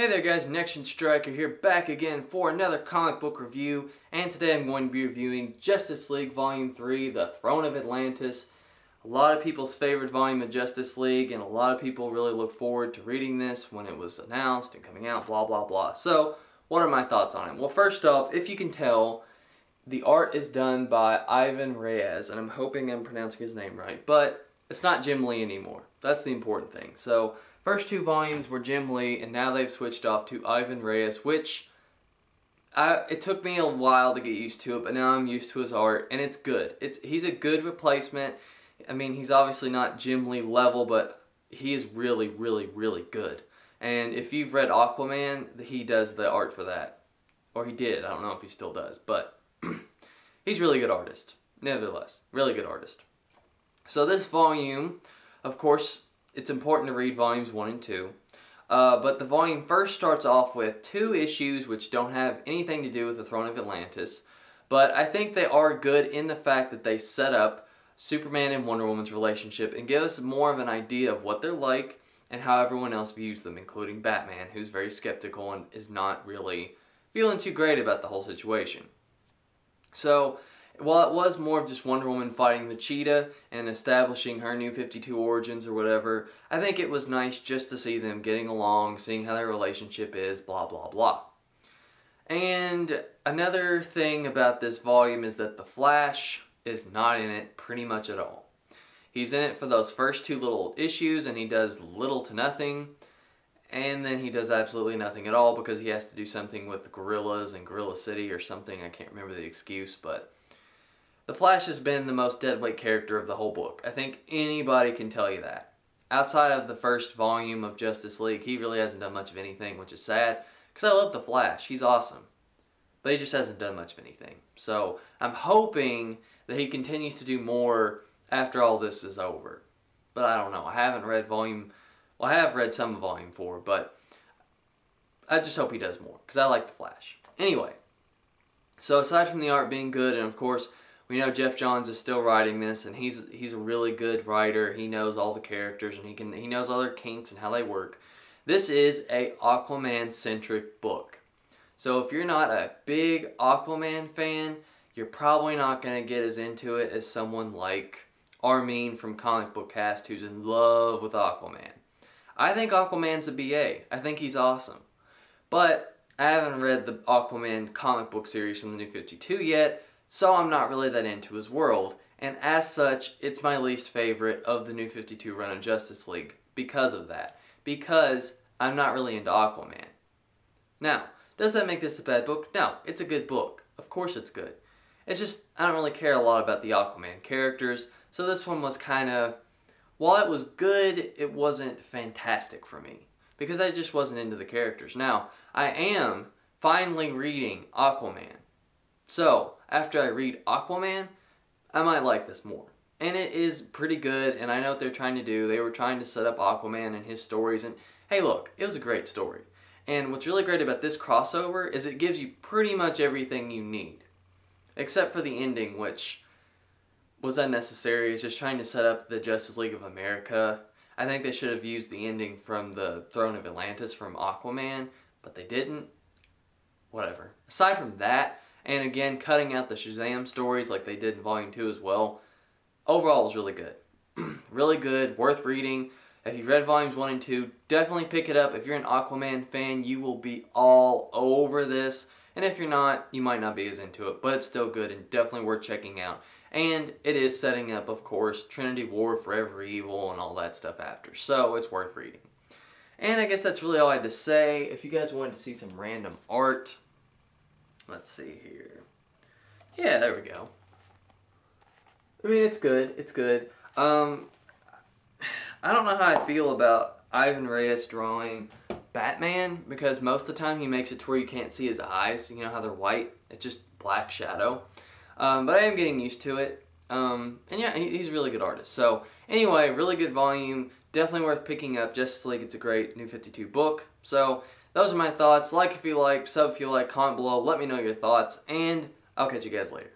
Hey there guys, Next Striker here, back again for another comic book review, and today I'm going to be reviewing Justice League Volume 3, The Throne of Atlantis. A lot of people's favorite volume of Justice League, and a lot of people really look forward to reading this when it was announced and coming out, blah blah blah. So, what are my thoughts on it? Well, first off, if you can tell, the art is done by Ivan Reyes, and I'm hoping I'm pronouncing his name right, but it's not Jim Lee anymore. That's the important thing. So, first two volumes were Jim Lee, and now they've switched off to Ivan Reyes, which it took me a while to get used to it, but now I'm used to his art, and it's good. He's a good replacement. I mean, he's obviously not Jim Lee level, but he is really, really, really good. And if you've read Aquaman, he does the art for that. Or he did. I don't know if he still does, but he's a really good artist. Nevertheless, really good artist. So this volume, of course, it's important to read volumes 1 and 2. But the volume first starts off with 2 issues which don't have anything to do with the Throne of Atlantis. But I think they are good in the fact that they set up Superman and Wonder Woman's relationship and give us more of an idea of what they're like and how everyone else views them, including Batman, who's very skeptical and is not really feeling too great about the whole situation. So, while it was more of just Wonder Woman fighting the cheetah and establishing her new 52 origins or whatever, I think it was nice just to see them getting along, seeing how their relationship is, blah blah blah. And another thing about this volume is that the Flash is not in it pretty much at all. He's in it for those first 2 little issues, and he does little to nothing, and then he does absolutely nothing at all because he has to do something with the gorillas in Gorilla City or something. I can't remember the excuse, but the Flash has been the most deadweight character of the whole book. I think anybody can tell you that. Outside of the first volume of Justice League, he really hasn't done much of anything, which is sad, because I love the Flash. He's awesome. But he just hasn't done much of anything. So I'm hoping that he continues to do more after all this is over. But I don't know. I haven't read I have read some of Volume 4, but I just hope he does more, because I like the Flash. Anyway, so aside from the art being good, and of course, we know Jeff Johns is still writing this, and he's a really good writer. He knows all the characters, and he knows all their kinks and how they work. This is a Aquaman-centric book. So if you're not a big Aquaman fan, you're probably not going to get as into it as someone like Armin from Comic Book Cast, who's in love with Aquaman. I think Aquaman's a BA. I think he's awesome. But I haven't read the Aquaman comic book series from the New 52 yet, so I'm not really that into his world, and as such, it's my least favorite of the New 52 run of Justice League because of that. Because I'm not really into Aquaman. Now, does that make this a bad book? No, it's a good book. Of course it's good. It's just, I don't really care a lot about the Aquaman characters, so this one was kind of, while it was good, it wasn't fantastic for me, because I just wasn't into the characters. Now, I am finally reading Aquaman. So, after I read Aquaman, I might like this more. And it is pretty good, and I know what they're trying to do. They were trying to set up Aquaman and his stories, and hey look, it was a great story. And what's really great about this crossover is it gives you pretty much everything you need. Except for the ending, which was unnecessary. It's just trying to set up the Justice League of America. I think they should have used the ending from the Throne of Atlantis from Aquaman, but they didn't. Whatever. Aside from that, and again, cutting out the Shazam stories like they did in Volume 2 as well, overall it was really good. Really good, worth reading. If you've read Volumes 1 and 2, definitely pick it up. If you're an Aquaman fan, you will be all over this. And if you're not, you might not be as into it, but it's still good and definitely worth checking out. And it is setting up, of course, Trinity War, Forever Evil, and all that stuff after. So it's worth reading. And I guess that's really all I had to say. If you guys wanted to see some random art, let's see here. Yeah, there we go. I mean, it's good. It's good. I don't know how I feel about Ivan Reyes drawing Batman, because most of the time he makes it to where you can't see his eyes. You know how they're white? It's just black shadow. But I am getting used to it. And yeah, he's a really good artist. So anyway, really good volume. Definitely worth picking up. Justice League, it's a great New 52 book. So those are my thoughts. Like if you like, sub if you like, comment below. Let me know your thoughts. And I'll catch you guys later.